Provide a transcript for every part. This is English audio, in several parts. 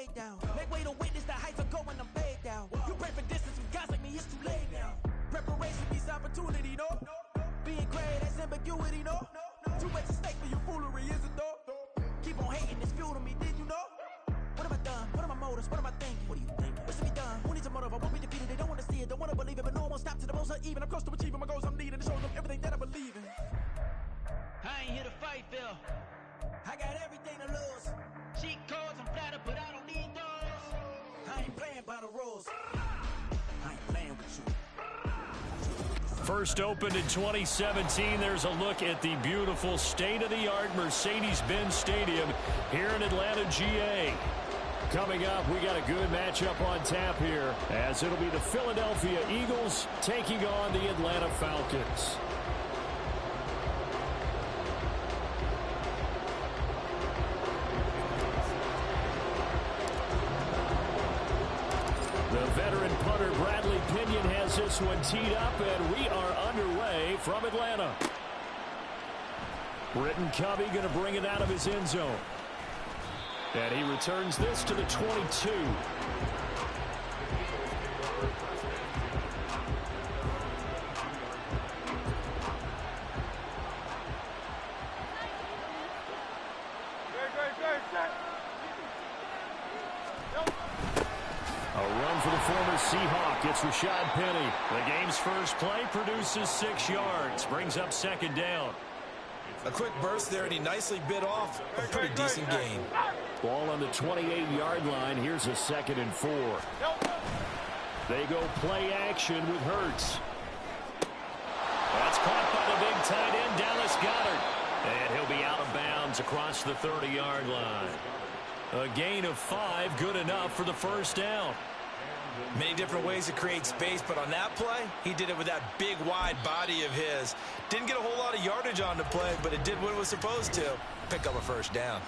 laid down. Make way to witness the heights of going, I'm paid down. You pray for distance with guys like me, it's too late now. Preparation means opportunity, no? Being great, that's ambiguity, no? Too much at stake for your foolery, is it though? Keep on hating, it's fuel to me, did you know? What have I done? What are my motives? What am I thinking? What do you think? What's to be done? Who needs a motive? I won't be defeated. They don't want to see it, don't want to believe it, but no one won't stop to the most uneven. I'm close to achieving my goals I'm needing to show them everything that I believe in. I ain't here to fight, Phil. I got everything to lose. Cheat codes, I'm flattered, but I don't need those. I ain't playing by the rules. I ain't playing with you. First opened in 2017. There's a look at the beautiful state-of-the-art Mercedes-Benz Stadium here in Atlanta, GA. Coming up, we got a good matchup on tap here, as it'll be the Philadelphia Eagles taking on the Atlanta Falcons. The veteran punter Bradley Pinion has this one teed up, and we are underway from Atlanta. Britton Covey going to bring it out of his end zone. And he returns this to the 22. A run for the former Seahawk. It's Rashad Penny. The game's first play produces 6 yards. Brings up second down. A quick burst there, and he nicely bit off a pretty decent gain. Ball on the 28-yard line. Here's a 2nd and 4. They go play action with Hurts. That's caught by the big tight end, Dallas Goedert. And he'll be out of bounds across the 30-yard line. A gain of 5, good enough for the first down. Many different ways to create space, but on that play, he did it with that big, wide body of his. Didn't get a whole lot of yardage on the play, but it did what it was supposed to. Pick up a first down.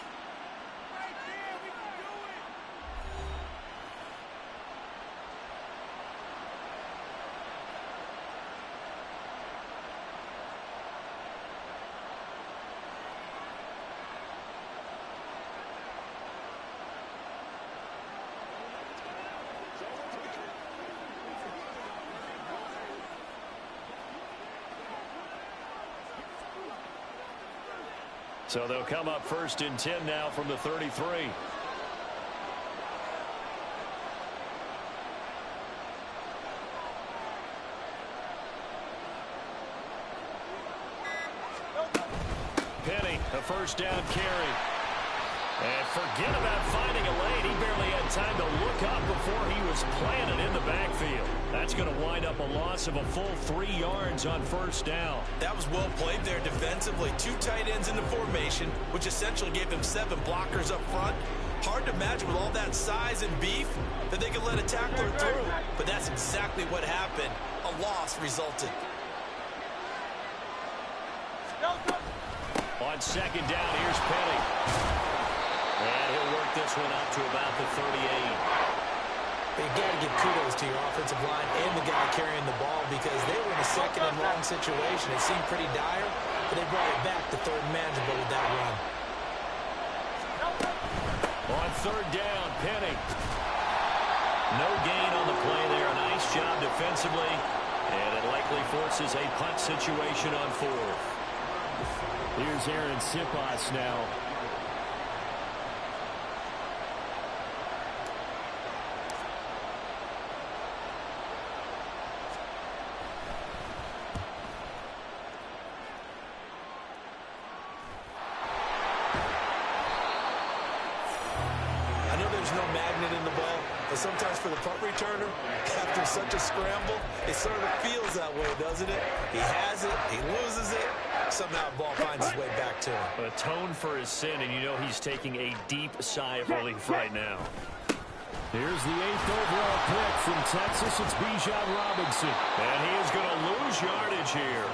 So they'll come up 1st and 10 now from the 33. Penny, a first down carry. And forget about finding a lane. He barely had time to look up before he was planted in the backfield. That's going to wind up a loss of a full 3 yards on first down. That was well played there defensively. 2 tight ends in the formation, which essentially gave them 7 blockers up front. Hard to imagine with all that size and beef that they could let a tackler through. But that's exactly what happened. A loss resulted. On second down, here's Penny. And he'll work this one out to about the 38. You got to give kudos to your offensive line and the guy carrying the ball, because they were in a 2nd and long situation. It seemed pretty dire, but they brought it back to 3rd and manageable with that run. On 3rd down, Penny. No gain on the play there. Nice job defensively, and it likely forces a punt situation on 4th. Here's Aaron Sipas now. Sometimes for the punt returner, after such a scramble, it sort of feels that way, doesn't it? He has it, he loses it, somehow the ball finds its way back to him. Atone for his sin, and you know he's taking a deep sigh of relief right now. Here's the 8th overall pick from Texas. It's Bijan Robinson. And he is going to lose yardage here.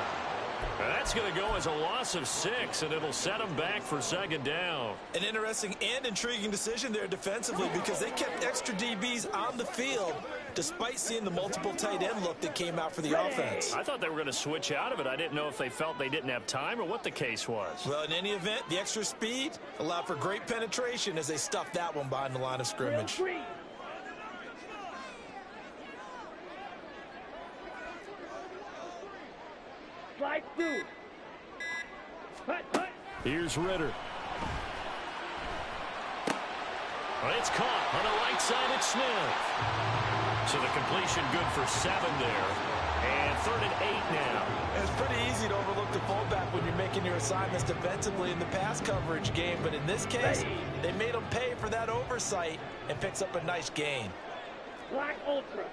That's going to go as a loss of 6, and it'll set him back for 2nd down. An interesting and intriguing decision there defensively, because they kept extra DBs on the field, despite seeing the multiple tight end look that came out for the offense. I thought they were going to switch out of it. I didn't know if they felt they didn't have time or what the case was. Well, in any event, the extra speed allowed for great penetration as they stuffed that one behind the line of scrimmage. Slide through. Here's Ritter. Well, it's caught on the right side. It's Smith. So the completion good for 7 there. And 3rd and 8 now. It's pretty easy to overlook the fullback when you're making your assignments defensively in the pass coverage game. But in this case, they made him pay for that oversight and picks up a nice gain. Black Ultra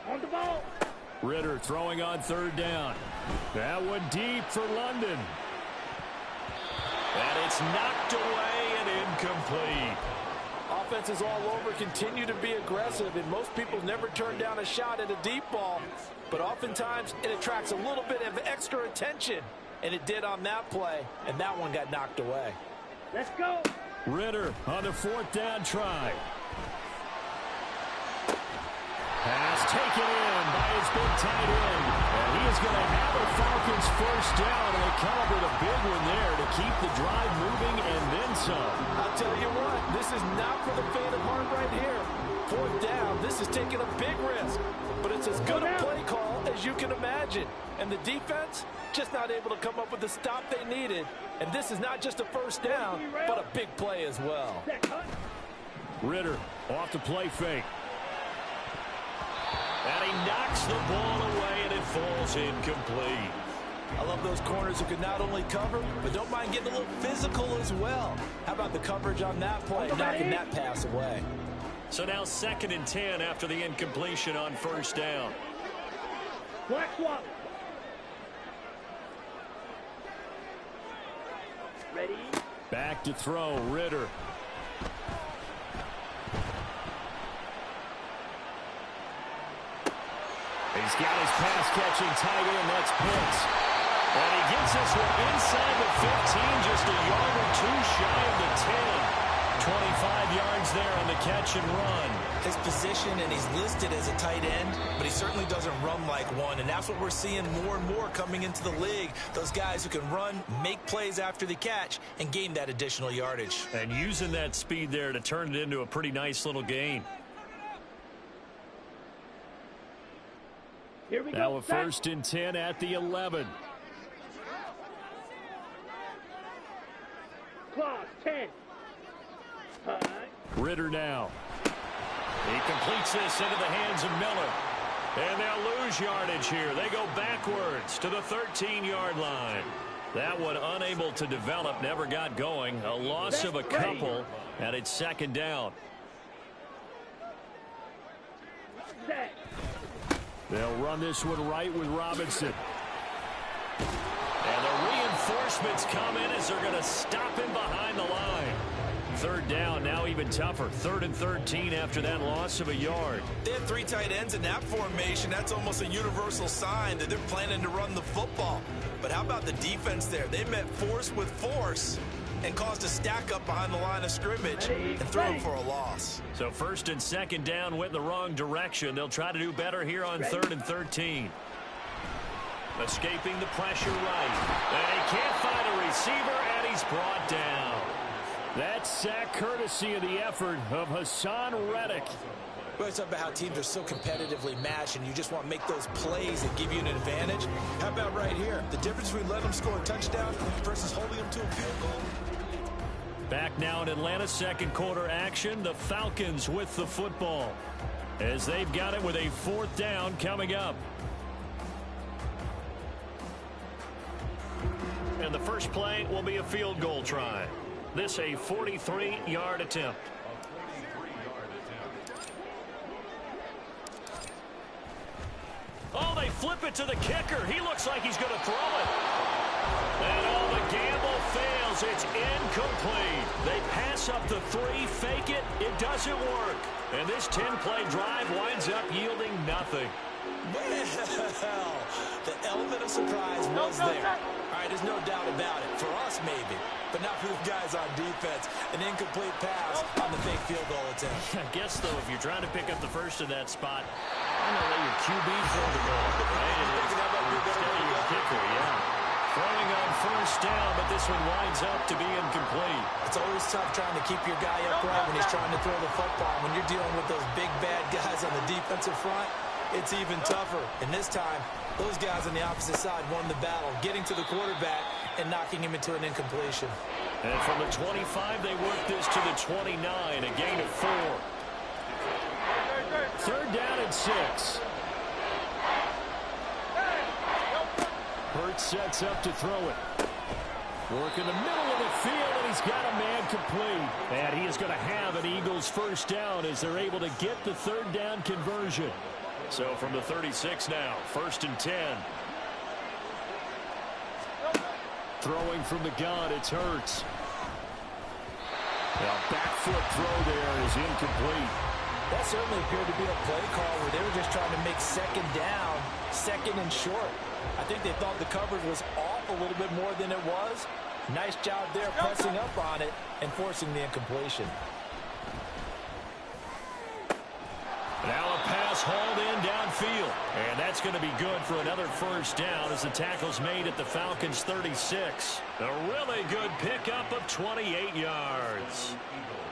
on the ball. Ritter throwing on 3rd down. That one deep for London. And it's knocked away and incomplete. Offenses all over continue to be aggressive, and most people never turn down a shot at a deep ball. But oftentimes, it attracts a little bit of extra attention. And it did on that play, and that one got knocked away. Let's go. Ritter on the 4th down try. Pass taken in by his big tight end. And he is going to have a Falcons 1st down, and they calibrate a big one there to keep the drive moving and then some. I'll tell you what, this is not for the faint of heart right here. 4th down, this is taking a big risk. But it's as good a play call as you can imagine. And the defense just not able to come up with the stop they needed. And this is not just a 1st down, but a big play as well. Ritter off the play fake. And he knocks the ball away, and it falls incomplete. I love those corners who can not only cover, but don't mind getting a little physical as well. How about the coverage on that play, knocking that pass away? So now 2nd and 10 after the incompletion on 1st down. Black swap. Ready? Back to throw, Ritter. He's got his pass-catching tight end. That's Pitts. And he gets this one inside the 15, just a yard or 2 shy of the 10. 25 yards there on the catch and run. His position, and he's listed as a tight end, but he certainly doesn't run like one, and that's what we're seeing more and more coming into the league. Those guys who can run, make plays after the catch, and gain that additional yardage. And using that speed there to turn it into a pretty nice little gain. Here we go. Now a 1st and 10 at the 11. Clock 10. Ritter now. He completes this into the hands of Miller. And they'll lose yardage here. They go backwards to the 13-yard line. That one unable to develop, never got going. A loss of a couple, and it's 2nd down. Set. They'll run this one right with Robinson. And the reinforcements come in as they're going to stop him behind the line. 3rd down, now even tougher. 3rd and 13 after that loss of a yard. They had 3 tight ends in that formation. That's almost a universal sign that they're planning to run the football. But how about the defense there? They met force with force and caused a stack up behind the line of scrimmage and threw him for a loss. So 1st and 2nd down went in the wrong direction. They'll try to do better here on 3rd and 13. Escaping the pressure right. And he can't find a receiver, and he's brought down. That sack courtesy of the effort of Hassan Reddick. Well, it's about how teams are so competitively matched, and you just want to make those plays that give you an advantage. How about right here? The difference between letting them score a touchdown versus holding them to a field goal. Back now in Atlanta, 2nd quarter action. The Falcons with the football as they've got it with a 4th down coming up. And the first play will be a field goal try. This a 43-yard attempt. Oh, they flip it to the kicker. He looks like he's going to throw it. And oh, the gamble fails. It's incomplete. They pass up the 3, fake it. It doesn't work. And this 10-play drive winds up yielding nothing. Well, the element of surprise was there. All right, there's no doubt about it. For us, maybe, but not for the guys on defense. An incomplete pass on the fake field goal attempt. I guess, though, if you're trying to pick up the first in that spot, I'm going to let your QB throw the ball, right? Instead of your kicker, yeah. Throwing on first down, but this one winds up to be incomplete. It's always tough trying to keep your guy upright when he's trying to throw the football. When you're dealing with those big, bad guys on the defensive front, it's even tougher. And this time, those guys on the opposite side won the battle, getting to the quarterback and knocking him into an incompletion. And from the 25, they work this to the 29, a gain of 4. Third down and 6. Hurts sets up to throw it. Work in the middle of the field, and he's got a man complete. And he is going to have an Eagles first down as they're able to get the third down conversion. So from the 36 now, 1st and 10. Throwing from the gun, it's Hurts. Now back foot throw there is incomplete. That certainly appeared to be a play call where they were just trying to make second down, second and short. I think they thought the coverage was off a little bit more than it was. Nice job there pressing up on it and forcing the incompletion. Now a pass hauled in downfield. And that's going to be good for another first down as the tackle's made at the Falcons' 36. A really good pickup of 28 yards.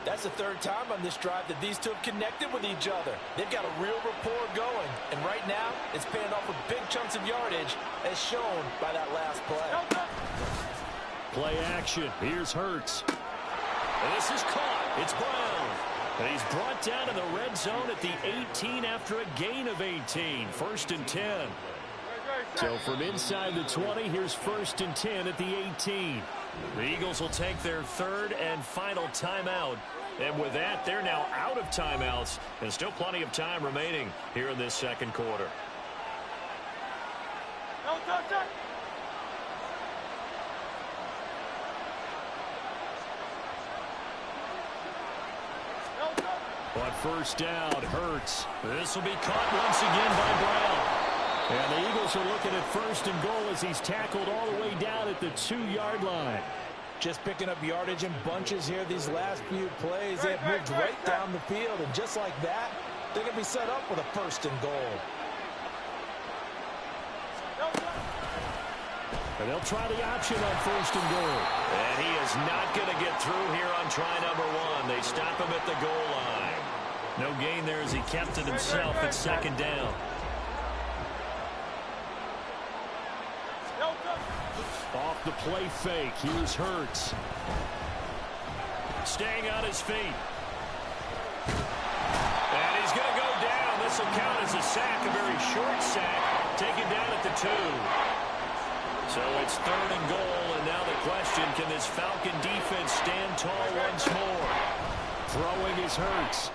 That's the third time on this drive that these two have connected with each other. They've got a real rapport going. And right now, it's paying off with big chunks of yardage, as shown by that last play. Play action. Here's Hurts. And this is caught. It's Brown. And he's brought down in the red zone at the 18 after a gain of 18. 1st and 10. So from inside the 20, here's 1st and 10 at the 18. The Eagles will take their third and final timeout. And with that, they're now out of timeouts. And still plenty of time remaining here in this second quarter. On first down, Hurts. This will be caught once again by Brown. And the Eagles are looking at 1st and goal as he's tackled all the way down at the 2-yard line. Just picking up yardage in bunches here these last few plays. They have moved right down the field, and just like that, they're going to be set up with a 1st and goal. And they'll try the option on 1st and goal. And he is not going to get through here on try number 1. They stop him at the goal line. No gain there as he kept it himself at 2nd down. Off the play fake, here's Hurts. Staying on his feet. And he's going to go down. This will count as a sack, a very short sack. Taken down at the 2. So it's 3rd and goal, and now the question, can this Falcon defense stand tall once more? Throwing is Hurts.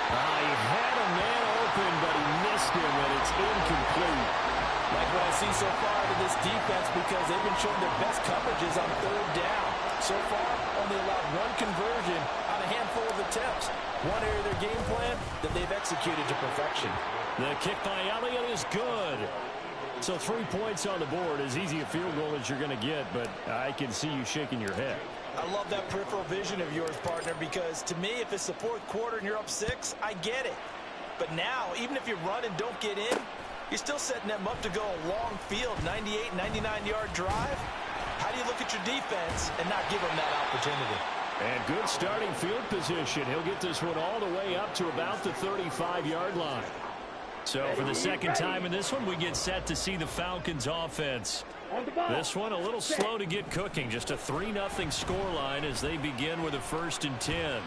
He had a man open, but he missed him, and it's incomplete. Like what I see so far out of this defense, because they've been showing their best coverages on 3rd down. So far, only allowed 1 conversion on a handful of attempts. One area of their game plan that they've executed to perfection. The kick by Elliott is good. So 3 points on the board, as easy a field goal as you're going to get, but I can see you shaking your head. I love that peripheral vision of yours, partner, because to me, if it's the 4th quarter and you're up 6, I get it. But now, even if you run and don't get in, you're still setting them up to go a long field, 98, 99-yard drive. How do you look at your defense and not give them that opportunity? And good starting field position. He'll get this one all the way up to about the 35-yard line. So for the second time in this one, we get set to see the Falcons offense. This one a little slow to get cooking. Just a 3-0 scoreline as they begin with a 1st and 10.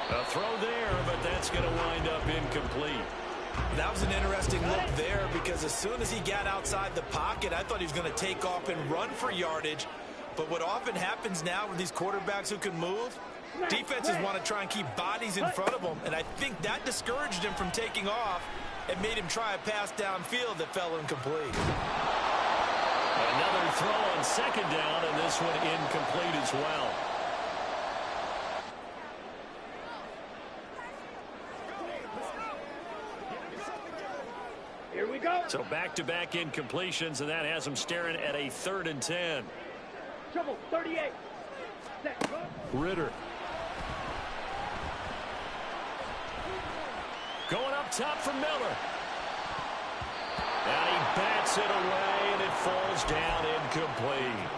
A throw there, but that's going to wind up incomplete. That was an interesting look there because as soon as he got outside the pocket, I thought he was going to take off and run for yardage. But what often happens now with these quarterbacks who can move, defenses want to try and keep bodies in front of them, and I think that discouraged him from taking off and made him try a pass downfield that fell incomplete. Another throw on 2nd down, and this one incomplete as well. Here we go. So back-to-back incompletions, and that has him staring at a 3rd and 10. Trouble, 38. Set, go. Ritter. Going up top for Miller. And he bats it away, and it falls down incomplete.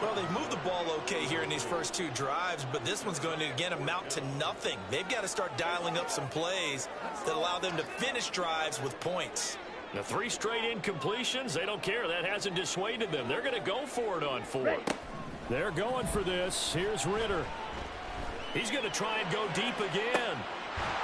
Well, they've moved the ball okay here in these first two drives, but this one's going to, again, amount to nothing. They've got to start dialing up some plays that allow them to finish drives with points. The 3 straight incompletions, they don't care. That hasn't dissuaded them. They're going to go for it on 4. They're going for this. Here's Ritter. He's going to try and go deep again.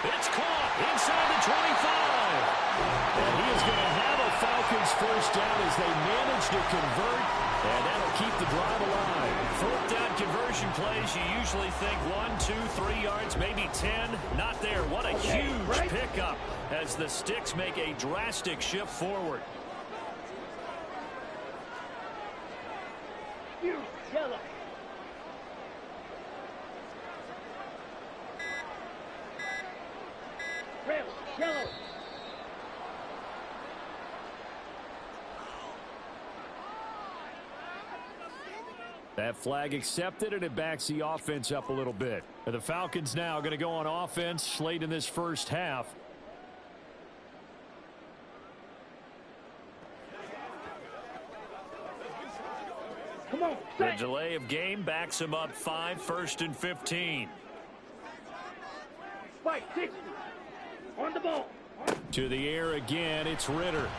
It's caught inside the 25. And he is going to have a Falcons first down as they manage to convert, and that'll keep the drive alive. 4th down conversion plays, you usually think 1, 2, 3 yards, maybe 10. Not there. What a huge pickup as the Sticks make a drastic shift forward. You yellow. Red, yellow. That flag accepted, and it backs the offense up a little bit. And the Falcons now going to go on offense late in this first half. Come on, The delay of game backs him up 5, 1st and 15. Spike 60. On the ball. To the air again, it's Ritter.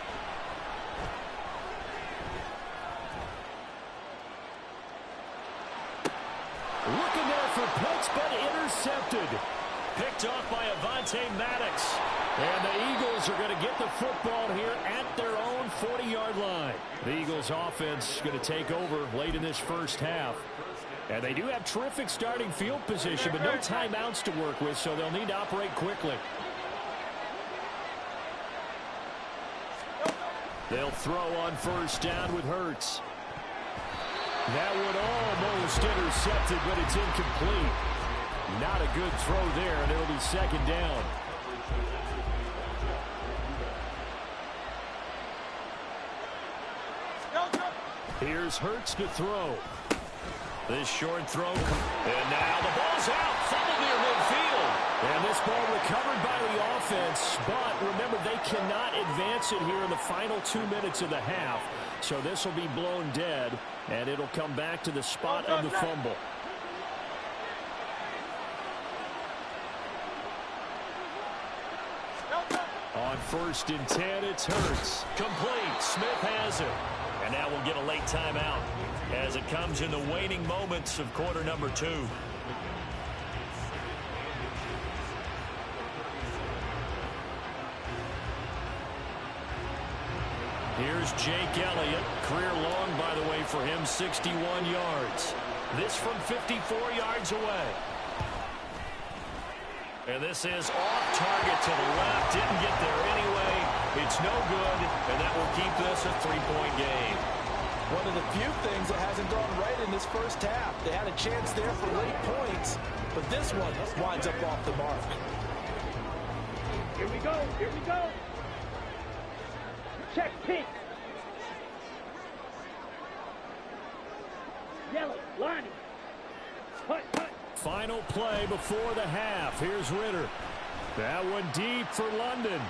Looking there for Pitts, but intercepted. Picked off by Avonte Maddox. And the Eagles are going to get the football here at their own 40-yard line. The Eagles offense going to take over late in this first half. And they do have terrific starting field position, but no timeouts to work with, so they'll need to operate quickly. They'll throw on first down with Hurts. That one almost intercepted, but it's incomplete. Not a good throw there, and it'll be 2nd down. Here's Hurts to throw. This short throw, and now the ball's out, fumbled near midfield. And this ball recovered by the offense, but remember, they cannot advance it here in the final 2 minutes of the half. So this will be blown dead, and it'll come back to the spot of the fumble. On 1st and 10, it's Hurts. Complete. Smith has it. And now we'll get a late timeout as it comes in the waning moments of quarter number 2. Here's Jake Elliott. Career long, by the way, for him, 61 yards. This from 54 yards away. And this is off target to the left. Didn't get there anyway. It's no good, and that will keep this a 3-point game. One of the few things that hasn't gone right in this first half. They had a chance there for late points, but this one winds up off the mark. Here we go. Here we go. Check pink. Yellow. Lonnie. Hut, hut. Final play before the half. Here's Ritter. That one deep for London.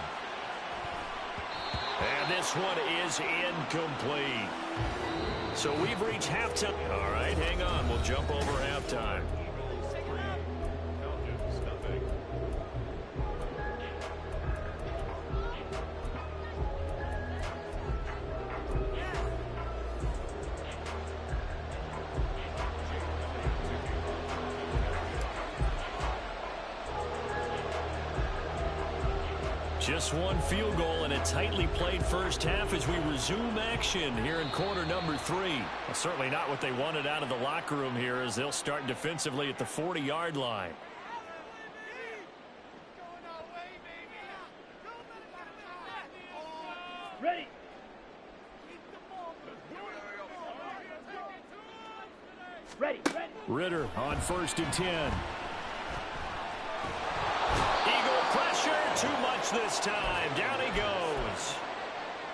And this one is incomplete. So we've reached halftime. All right, hang on. We'll jump over halftime. Just one field goal and a tightly played first half as we resume action here in quarter number 3. Well, certainly not what they wanted out of the locker room here as they'll start defensively at the 40-yard line. Ready. Ready, ready. Ritter on 1st and 10. Eagle pressure, too much this time. Down he goes.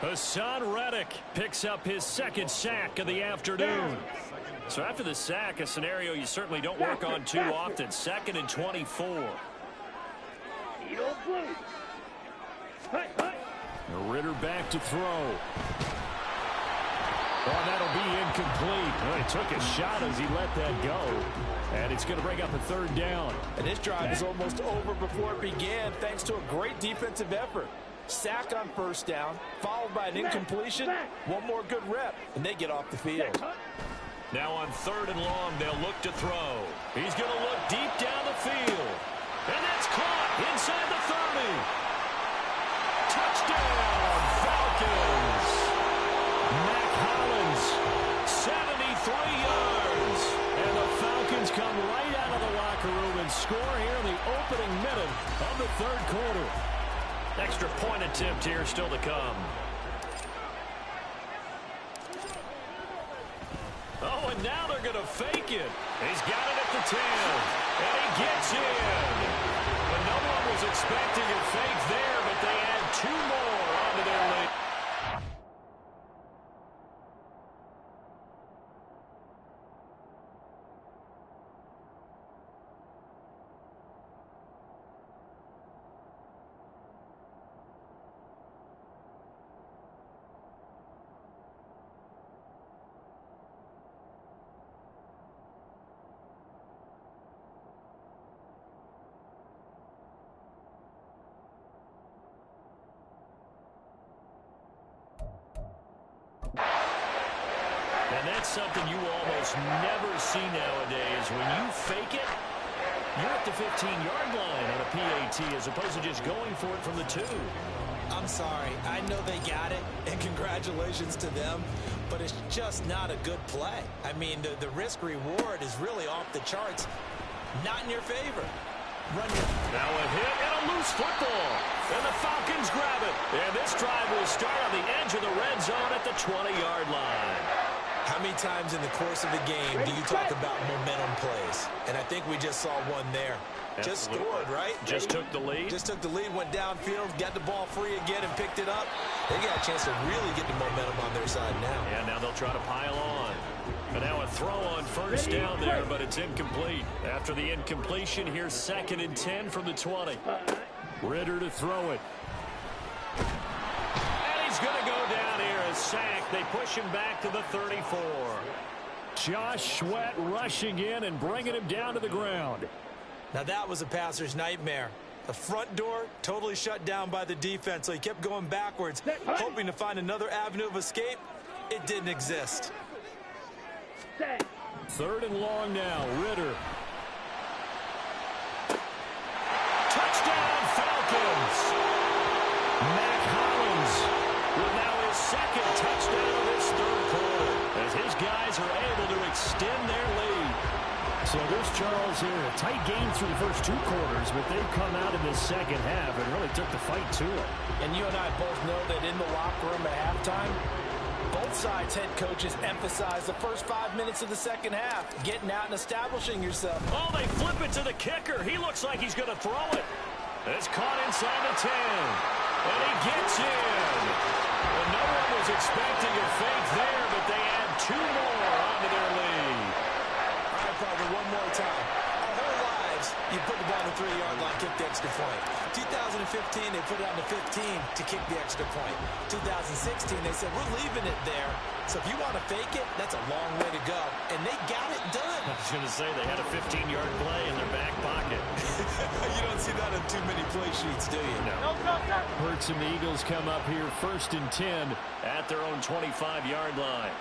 Hassan Reddick picks up his 2nd sack of the afternoon. So after the sack, a scenario you certainly don't work on too often. 2nd and 24. Eagle blue. Ritter back to throw. Oh, that'll be incomplete. Oh, he took a shot as he let that go. And it's going to bring up a third down. And this drive is almost over before it began, thanks to a great defensive effort. Sack on first down, followed by an incompletion. One more good rep, and they get off the field. Now on 3rd and long, they'll look to throw. He's going to look deep down the field. And that's caught inside the 30. Touchdown, Falcons. Mac Hollins, 73 yards. And the Falcons come right out of the locker room and score here in the opening minute of the 3rd quarter. Extra point attempt here still to come. Oh, and now they're going to fake it. He's got it at the 10. And he gets in. But no one was expecting a fake there, but they add 2 more onto their lead. And that's something you almost never see nowadays. When you fake it, you're at the 15-yard line on a PAT as opposed to just going for it from the 2. I'm sorry. I know they got it, and congratulations to them, but it's just not a good play. I mean, the risk-reward is really off the charts. Not in your favor. Now a hit and a loose football. And the Falcons grab it. And this drive will start on the edge of the red zone at the 20-yard line. How many times in the course of the game do you talk about momentum plays? And I think we just saw one there. Just scored, right? Just took the lead. Just took the lead, went downfield, got the ball free again and picked it up. They got a chance to really get the momentum on their side now. Yeah, now they'll try to pile on. And now a throw on first down there, but it's incomplete. After the incompletion, here's 2nd and 10 from the 20. Ritter to throw it. And he's going to go down here, a sack. They push him back to the 34. Josh Sweat rushing in and bringing him down to the ground. Now that was a passer's nightmare. The front door totally shut down by the defense, so he kept going backwards, hoping to find another avenue of escape. It didn't exist. 3rd and long now. Ritter. Touchdown, Falcons. Mac Hollins with now his 2nd touchdown of this 3rd quarter as his guys are able to extend their lead. So there's Charles here. A tight game through the first 2 quarters, but they've come out in the second half and really took the fight to it. And you and I both know that in the locker room at halftime, both sides' head coaches emphasize the first 5 minutes of the second half, getting out and establishing yourself. Oh, they flip it to the kicker. He looks like he's going to throw it. It's caught inside the 10. And he gets in. And no one was expecting a fake there, but they add 2 more onto their lead. All right, Parker, one more time. Our whole lives, you put the ball on the 3-yard line, kick the extra point. 2015, they put it on the 15 to kick the extra point. 2016, they said, we're leaving it there. So if you want to fake it, that's a long way to go. And they got it done. I was going to say they had a 15-yard play in their back pocket. You don't see that on too many play sheets, do you? No. Hurts and the Eagles come up here 1st and 10 at their own 25-yard line.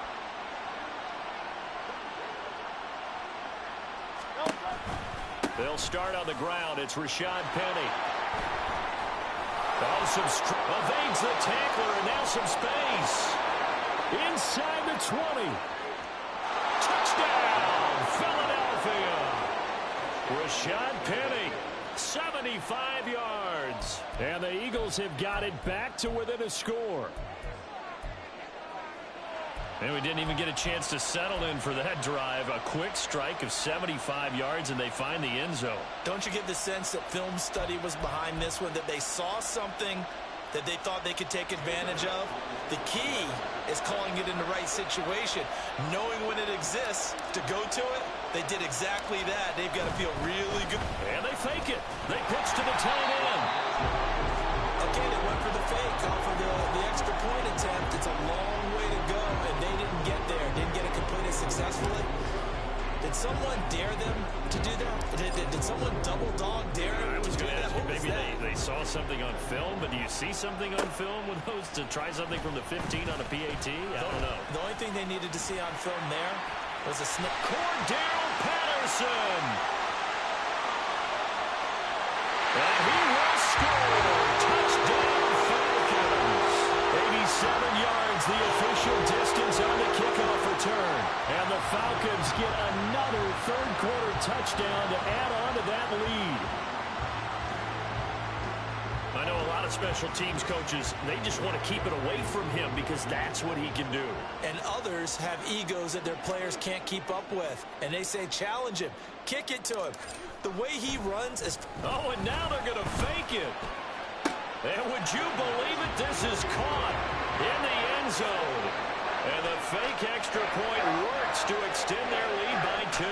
They'll start on the ground. It's Rashad Penny. Evades the tackler, and now some space. Inside the 20. Touchdown, Philadelphia. Rashad Penny, 75 yards. And the Eagles have got it back to within a score. And we didn't even get a chance to settle in for that drive. A quick strike of 75 yards, and they find the end zone. Don't you get the sense that film study was behind this one, that they saw something that they thought they could take advantage of? The key is calling it in the right situation, knowing when it exists to go to it. They did exactly that. They've got to feel really good. And they fake it. They pitch to the tight end. Okay, they went for the a double dog daring. I was going to ask you, maybe that? they saw something on film, but do you see something on film with those to try something from the 15 on a PAT? I don't know. The only thing they needed to see on film there was a snip. Cordell Patterson. And he will score. Touchdown Falcons. 87 yards, the official distance on the kickoff return. And the Falcons get another third-quarter touchdown to add on to that lead. I know a lot of special teams coaches, they just want to keep it away from him because that's what he can do. And others have egos that their players can't keep up with. And they say, challenge him. Kick it to him. The way he runs is... Oh, and now they're going to fake it. And would you believe it? This is caught in the end zone. And the fake extra point works to extend their lead by 2.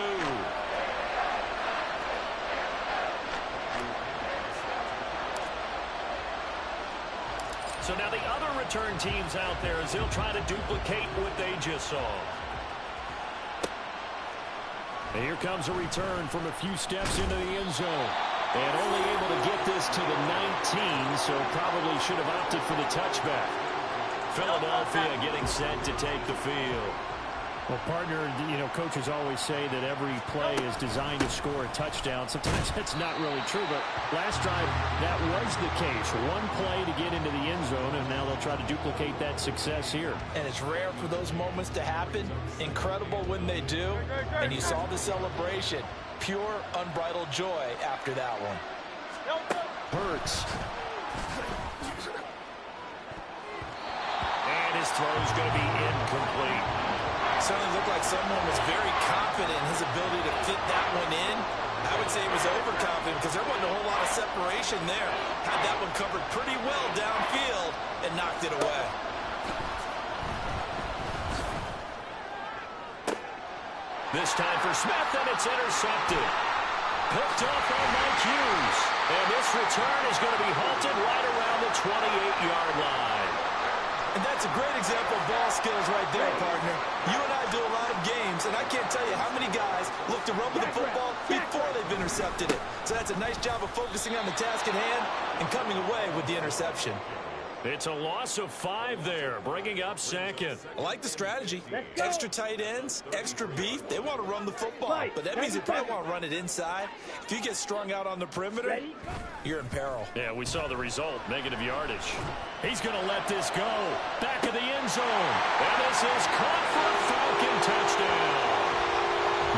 So now the other return teams out there as they'll try to duplicate what they just saw. And here comes a return from a few steps into the end zone. And only able to get this to the 19, so probably should have opted for the touchback. Philadelphia getting set to take the field. Well, partner, you know, coaches always say that every play is designed to score a touchdown. Sometimes that's not really true, but last drive, that was the case. One play to get into the end zone, and now they'll try to duplicate that success here. And it's rare for those moments to happen. Incredible when they do. And you saw the celebration. Pure, unbridled joy after that one. Hurts. And his throw is going to be incomplete. Certainly looked like someone was very confident in his ability to fit that one in. I would say he was overconfident because there wasn't a whole lot of separation there. Had that one covered pretty well downfield and knocked it away. This time for Smith, and it's intercepted. Picked off by Mike Hughes. And this return is going to be halted right around the 28-yard line. And that's a great example of ball skills right there, partner. You and I do a lot of games, and I can't tell you how many guys look to run with the football before they've intercepted it. So that's a nice job of focusing on the task at hand and coming away with the interception. It's a loss of 5 there, bringing up second. I like the strategy. Extra tight ends, extra beef. They want to run the football, but that means they probably want to run it inside. If you get strung out on the perimeter, you're in peril. Yeah, we saw the result, negative yardage. He's going to let this go. Back of the end zone. And this is caught for a Falcon touchdown.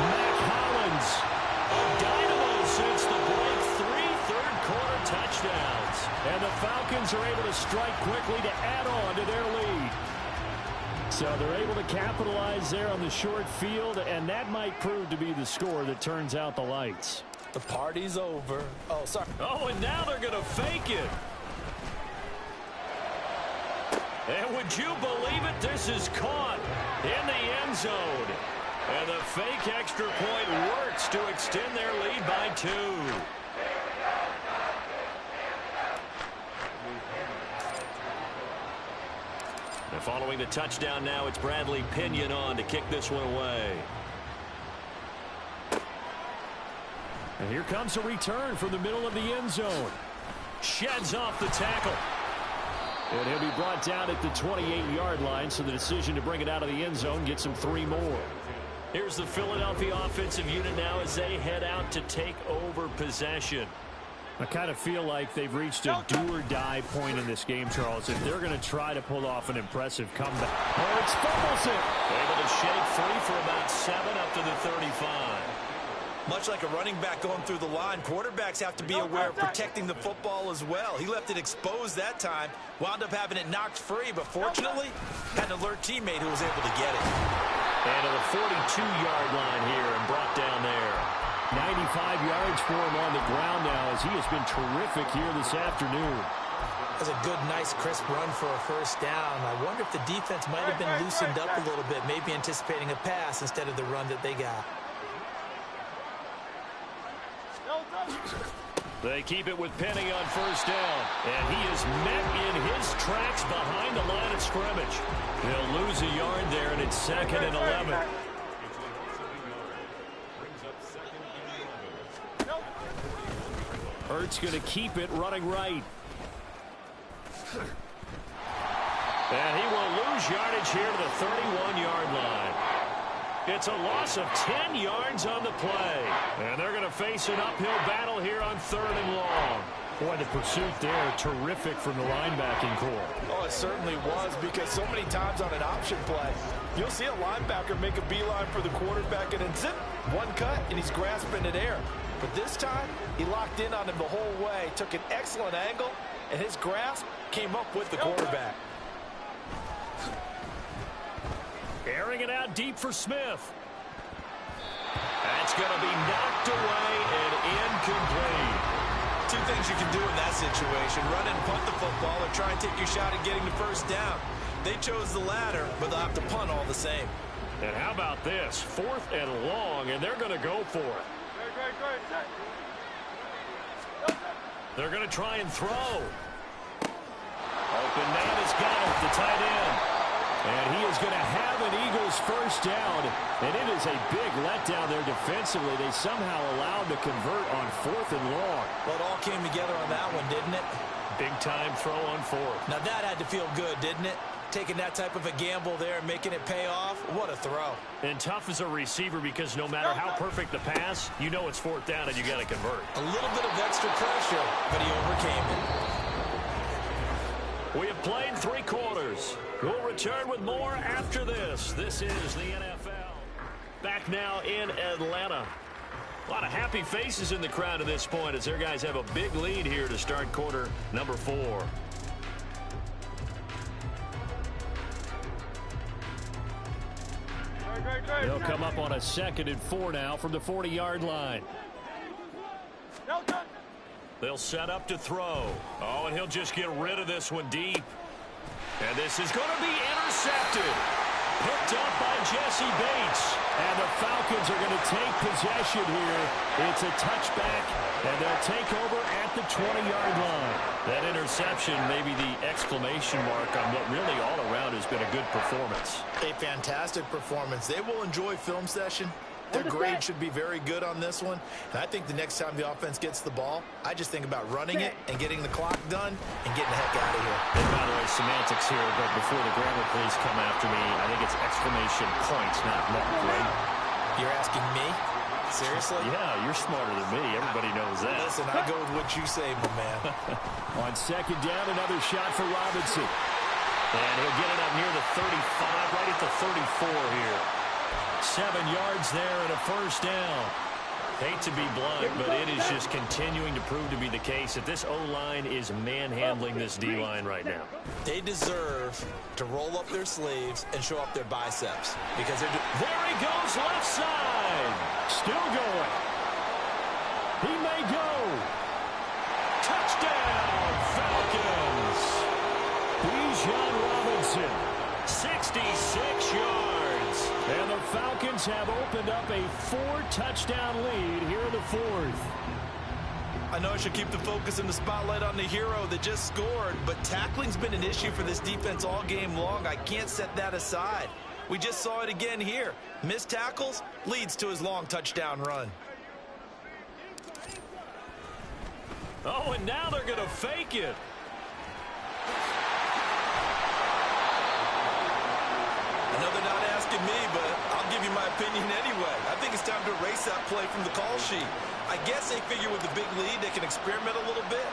Mac Hollins, a dynamo since the break. 3 third-quarter touchdowns. And the Falcons are able to strike quickly to add on to their lead. So they're able to capitalize there on the short field, and that might prove to be the score that turns out the lights. The party's over. Oh, sorry. Oh, and now they're going to fake it. And would you believe it? This is caught in the end zone. And the fake extra point works to extend their lead by 2. And following the touchdown now, it's Bradley Pinion on to kick this one away. And here comes a return from the middle of the end zone. Sheds off the tackle. And he'll be brought down at the 28-yard line, so the decision to bring it out of the end zone gets him 3 more. Here's the Philadelphia offensive unit now as they head out to take over possession. I kind of feel like they've reached a do-or-die point in this game, Charles, if they're going to try to pull off an impressive comeback. Hurts fumbles it. Able to shake free for about 7 up to the 35. Much like a running back going through the line, quarterbacks have to be aware of protecting the football as well. He left it exposed that time, wound up having it knocked free, but fortunately, had an alert teammate who was able to get it. And to the 42-yard line here and brought down there. 95 yards for him on the ground now as he has been terrific here this afternoon. That's a good, nice, crisp run for a first down. I wonder if the defense might have been loosened up a little bit, maybe anticipating a pass instead of the run that they got. They keep it with Penny on first down, and he is met in his tracks behind the line of scrimmage. They'll lose a yard there, and it's 2nd and 11. Hurts going to keep it running right. And he will lose yardage here to the 31-yard line. It's a loss of 10 yards on the play. And they're going to face an uphill battle here on 3rd and long. Boy, the pursuit there, terrific from the linebacking core. Oh, it certainly was, because so many times on an option play, you'll see a linebacker make a beeline for the quarterback, and then zip, one cut, and he's grasping at air. But this time, he locked in on him the whole way, took an excellent angle, and his grasp came up with the quarterback. Airing it out deep for Smith. That's going to be knocked away and incomplete. Two things you can do in that situation: run and punt the football, or try and take your shot at getting the first down. They chose the latter, but they'll have to punt all the same. And how about this? 4th and long, and they're going to go for it. They're going to try and throw. Open man has got it, the tight end. And he is going to have an Eagles first down. And it is a big letdown there defensively. They somehow allowed to convert on 4th and long. Well, it all came together on that one, didn't it? Big time throw on 4th. Now that had to feel good, didn't it? Taking that type of a gamble there and making it pay off. What a throw. And tough as a receiver, because no matter how perfect the pass, you know it's 4th down and you got to convert. A little bit of extra pressure, but he overcame it. We have played 3 quarters. We'll return with more after this. This is the NFL. Back now in Atlanta. A lot of happy faces in the crowd at this point as their guys have a big lead here to start quarter number 4. They'll come up on a 2nd and 4 now from the 40-yard line. They'll set up to throw. Oh, and he'll just get rid of this one deep. And this is going to be intercepted. Picked up by Jesse Bates. And the Falcons are going to take possession here. It's a touchback, and they'll take over at the 20-yard line. That interception may be the exclamation mark on what really all around has been a good performance. A fantastic performance. They will enjoy film session. Their grade should be very good on this one. And I think the next time the offense gets the ball, I just think about running it and getting the clock done and getting the heck out of here. And by the way, semantics here, but before the grammar police come after me, I think it's exclamation points, not mark, right? You're asking me? Seriously? Yeah, you're smarter than me. Everybody knows that. Listen, I go with what you say, my man. On 2nd down, another shot for Robinson. And he'll get it up near the 35, right at the 34 here. 7 yards there and a first down. Hate to be blunt, but it is just continuing to prove to be the case that this O-line is manhandling this D-line right now. They deserve to roll up their sleeves and show up their biceps. Because they're there he goes, left side. Still going. He may go. Touchdown, Falcons. Bijan Robinson, 66 yards. And the Falcons have opened up a 4-touchdown lead here in the 4th. I know I should keep the focus and the spotlight on the hero that just scored, but tackling's been an issue for this defense all game long. I can't set that aside. We just saw it again here. Missed tackles leads to his long touchdown run. Oh, and now they're going to fake it. I know they're not asking me, but I'll give you my opinion anyway. I think it's time to erase that play from the call sheet. I guess they figure with the big lead they can experiment a little bit.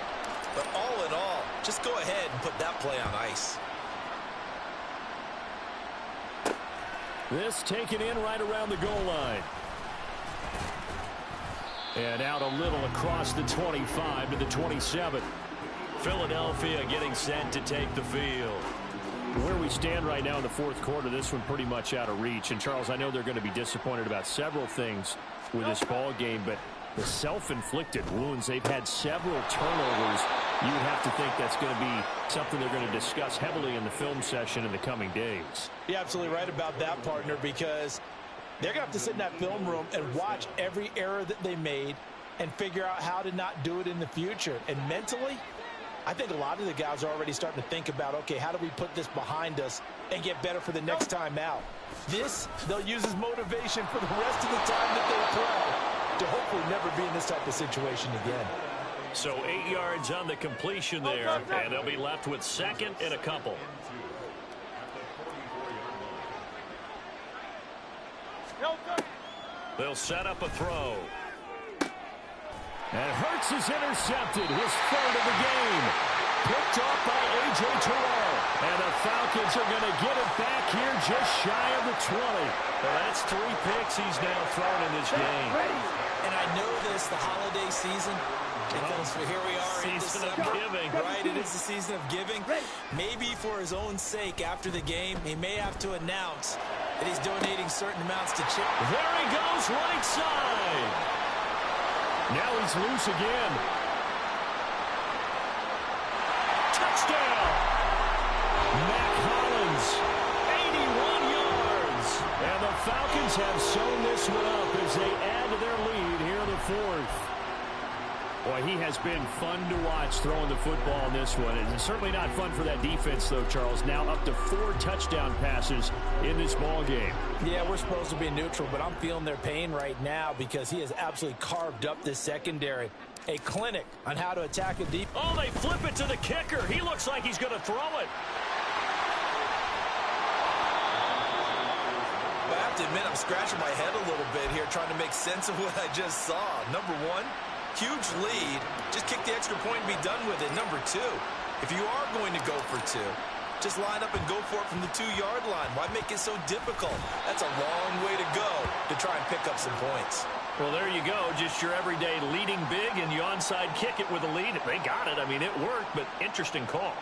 But all in all, just go ahead and put that play on ice. This taken in right around the goal line. And out a little across the 25 to the 27. Philadelphia getting set to take the field. Where we stand right now in the 4th quarter, this one pretty much out of reach. And, Charles, I know they're going to be disappointed about several things with this ball game, but the self-inflicted wounds, they've had several turnovers. You would have to think that's going to be something they're going to discuss heavily in the film session in the coming days. You're absolutely right about that, partner, because they're going to have to sit in that film room and watch every error that they made and figure out how to not do it in the future. And mentally, I think a lot of the guys are already starting to think about, okay, how do we put this behind us and get better for the next time out? This, they'll use as motivation for the rest of the time that they play to hopefully never be in this type of situation again. So 8 yards on the completion there, and they'll be left with second and a couple. They'll set up a throw. And Hurts is intercepted, his third of the game. Picked off by A.J. Terrell. And the Falcons are going to get it back here just shy of the 20. Well, that's 3 picks he's now thrown in this game. And I know this, the holiday season. Here we are in Season December. of giving. Right, it is the season of giving. Maybe for his own sake after the game, he may have to announce that he's donating certain amounts to charity. There he goes, right side. Now he's loose again. Touchdown. Mac Hollins, 81 yards. And the Falcons have sewn this one up as they add to their lead here in the fourth. Boy, he has been fun to watch throwing the football in this one. It's certainly not fun for that defense, though, Charles. Now up to 4 touchdown passes in this ball game. Yeah, we're supposed to be neutral, but I'm feeling their pain right now because he has absolutely carved up this secondary. A clinic on how to attack a deep. Oh, they flip it to the kicker. He looks like he's going to throw it. But I have to admit, I'm scratching my head a little bit here trying to make sense of what I just saw. Number one, huge lead. Just kick the extra point and be done with it. Number two, if you are going to go for 2, just line up and go for it from the 2-yard line. Why make it so difficult? That's a long way to go to try and pick up some points. Well, there you go. Just your everyday leading big, and you onside kick it with a lead. They got it. I mean, it worked, but interesting call.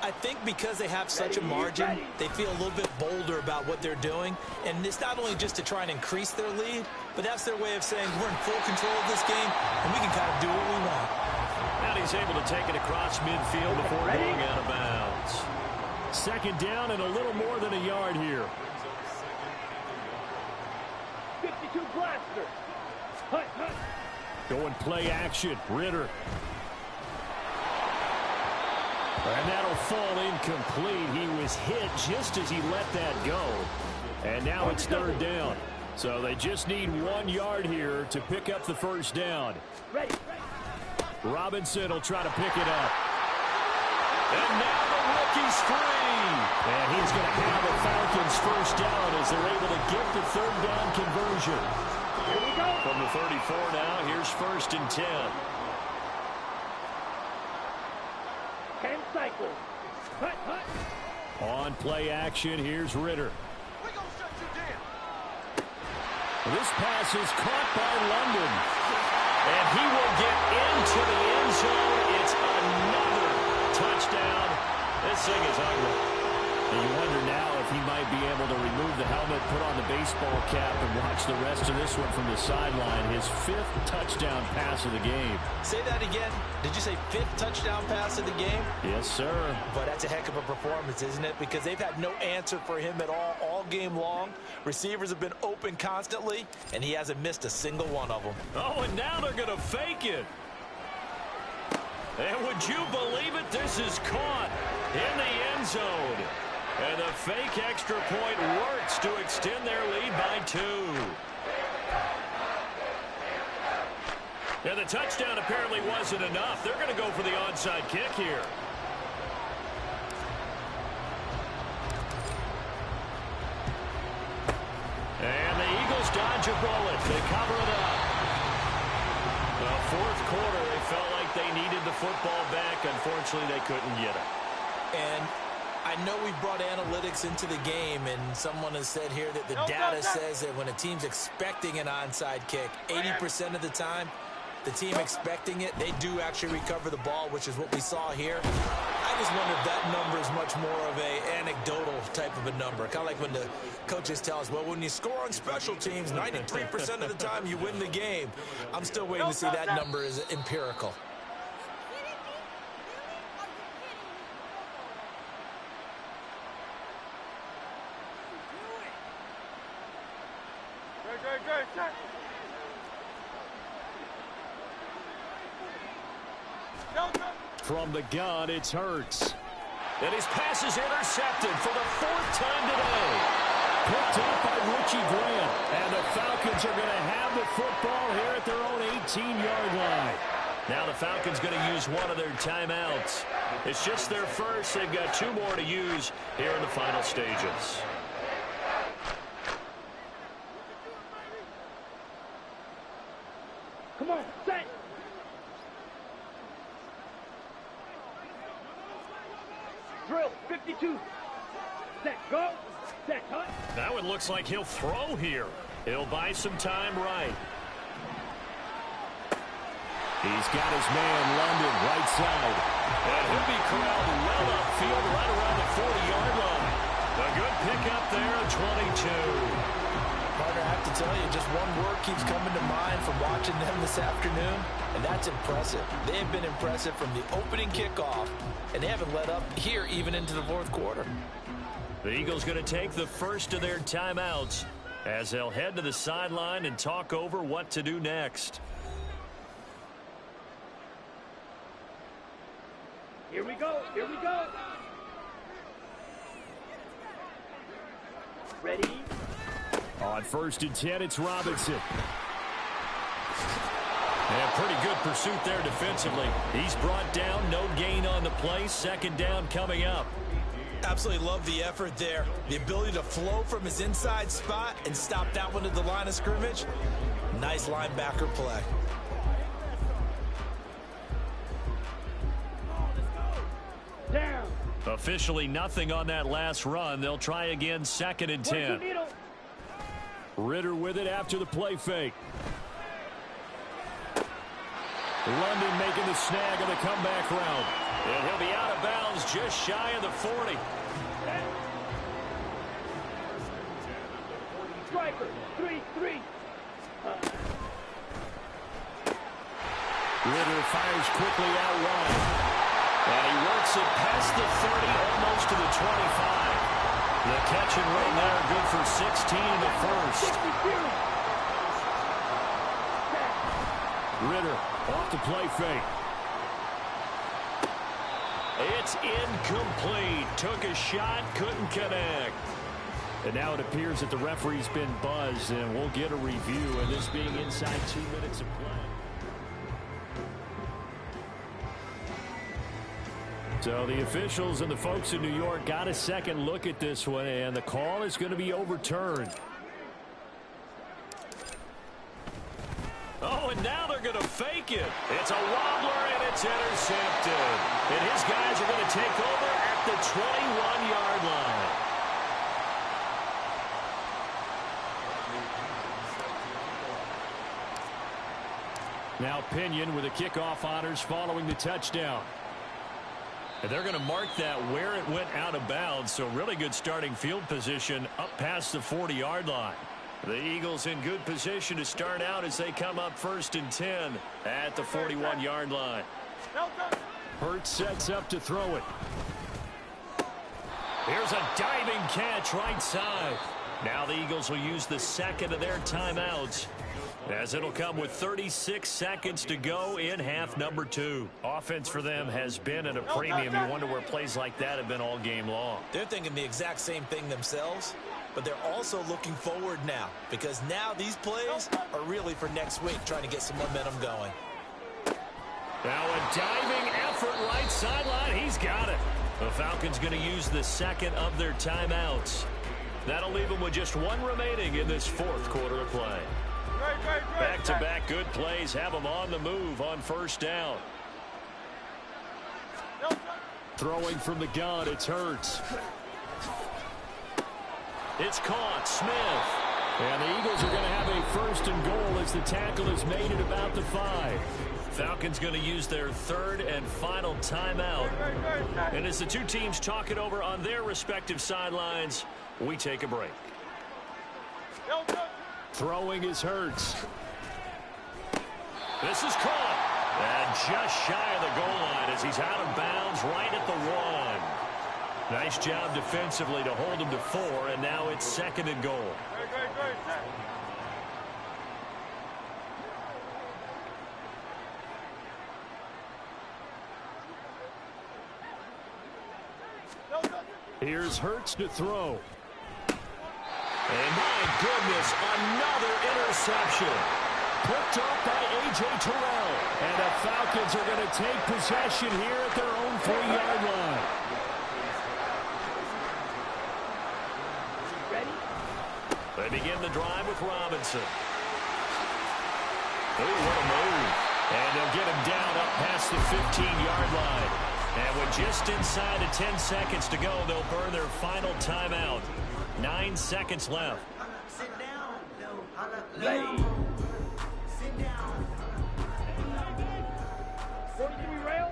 I think because they have such a margin, they feel a little bit bolder about what they're doing. And it's not only just to try and increase their lead, but that's their way of saying we're in full control of this game, and we can kind of do what we want. And he's able to take it across midfield before going out of bounds. Second down and a little more than a yard here. 52 blaster. Hut, hut. Going play action. Ritter. And that'll fall incomplete. He was hit just as he let that go. And now it's third down. So they just need 1 yard here to pick up the first down. Ready. Robinson will try to pick it up. And now the rookie's free. And he's going to have the Falcons first down as they're able to get the third down conversion. Here we go. From the 34 now, here's 1st and 10. 10 cycles. Hut, hut. On play action, here's Ritter. We're going to shut you down. This pass is caught by London. And he will get into the end zone. It's another touchdown. This thing is ugly. And you wonder now if he might be able to remove the helmet, put on the baseball cap, and watch the rest of this one from the sideline. His 5th touchdown pass of the game. Say that again. Did you say 5th touchdown pass of the game? Yes, sir. But that's a heck of a performance, isn't it? Because they've had no answer for him at all game long. Receivers have been open constantly, and he hasn't missed a single one of them. Oh, and now they're going to fake it. And would you believe it? This is caught in the end zone. And the fake extra point works to extend their lead by 2. And the touchdown apparently wasn't enough. They're going to go for the onside kick here. And the Eagles dodge a bullet. They cover it up. Well, 4th quarter, they felt like they needed the football back. Unfortunately, they couldn't get it. And I know we've brought analytics into the game, and someone has said here that the data says that when a team's expecting an onside kick, 80% of the time, the team expecting it, they do actually recover the ball, which is what we saw here. I just wonder if that number is much more of a anecdotal type of a number. Kind of like when the coaches tell us, well, when you score on special teams, 93% of the time you win the game. I'm still waiting to see that number is empirical. From the gun, it's Hurts. And his pass is intercepted for the 4th time today. Picked up by Richie Grant. And the Falcons are going to have the football here at their own 18-yard line. Now the Falcons going to use one of their timeouts. It's just their first. They've got 2 more to use here in the final stages. Come on, set. Drill, 52. Set, go. Set, hut. That one looks like he'll throw here. He'll buy some time right. He's got his man, London, right side. And he'll be corralled well upfield right around the 40-yard line. A good pickup there at 22. Partner, I have to tell you, just one word keeps coming to mind from watching them this afternoon, and that's impressive. They have been impressive from the opening kickoff, and they haven't let up here even into the 4th quarter. The Eagles going to take the first of their timeouts as they'll head to the sideline and talk over what to do next. Here we go, here we go. Ready? On 1st and 10, it's Robinson. And pretty good pursuit there defensively. He's brought down, no gain on the play. 2nd down coming up. Absolutely love the effort there. The ability to flow from his inside spot and stop that one at the line of scrimmage. Nice linebacker play. Down. Officially nothing on that last run. They'll try again, 2nd and 10. Ritter with it after the play fake. London making the snag on the comeback route. And he'll be out of bounds just shy of the 40. Striker, 3-3. Ritter fires quickly out wide. And he works it past the 30, almost to the 25. The catch and run there, good for 16 in the first. Ritter off the play fake. It's incomplete. Took a shot, couldn't connect. And now it appears that the referee's been buzzed, and we'll get a review, and this being inside 2 minutes of play. So the officials and the folks in New York got a second look at this one, and the call is going to be overturned. Oh, and now they're going to fake it. It's a wobbler, and it's intercepted. And his guys are going to take over at the 21-yard line. Now Pinion with the kickoff honors following the touchdown. And they're going to mark that where it went out of bounds, so really good starting field position up past the 40-yard line. The Eagles in good position to start out as they come up 1st and 10 at the 41-yard line. Hurts sets up to throw it. Here's a diving catch right side. Now the Eagles will use the 2nd of their timeouts, as it'll come with 36 seconds to go in half number 2. Offense for them has been at a premium. You wonder where plays like that have been all game long. They're thinking the exact same thing themselves, but they're also looking forward now, because now these plays are really for next week, trying to get some momentum going. Now a diving effort right sideline. He's got it. The Falcons going to use the 2nd of their timeouts. That'll leave them with just 1 remaining in this 4th quarter of play. Back-to-back good plays have them on the move on 1st down. Throwing from the gun, it's Hurts. It's caught. Smith. And the Eagles are going to have a 1st and goal as the tackle is made at about the 5. Falcons going to use their 3rd and final timeout. And as the two teams talk it over on their respective sidelines, we take a break. Throwing is Hurts. This is caught. And just shy of the goal line as he's out of bounds right at the 1. Nice job defensively to hold him to 4, and now it's 2nd and goal. Here's Hurts to throw. And my goodness, another interception. Picked up by A.J. Terrell. And the Falcons are going to take possession here at their own 3-yard line. Ready? They begin the drive with Robinson. Oh, what a move. And they'll get him down up past the 15-yard line. And with just inside of 10 seconds to go, they'll burn their final timeout. 9 seconds left. Sit down. Ready. Sit down. 43 rail.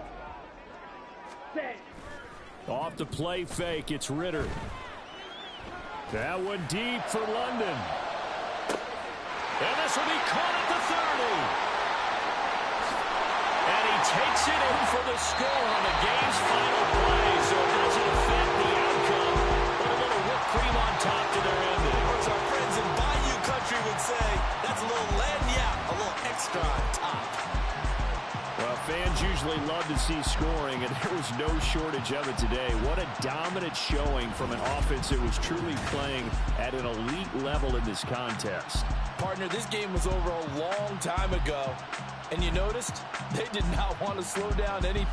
Set. Off the play fake, it's Ritter. That one deep for London. And this will be caught at the 30. And he takes it in for the score on the game's final play. So it doesn't affect the outcome, but a little whipped cream on top to their ending. Or as our friends in Bayou Country would say, that's a little lagniappe, a little extra on top. Well, fans usually love to see scoring, and there was no shortage of it today. What a dominant showing from an offense that was truly playing at an elite level in this contest. Partner, this game was over a long time ago, and you noticed they did not want to slow down any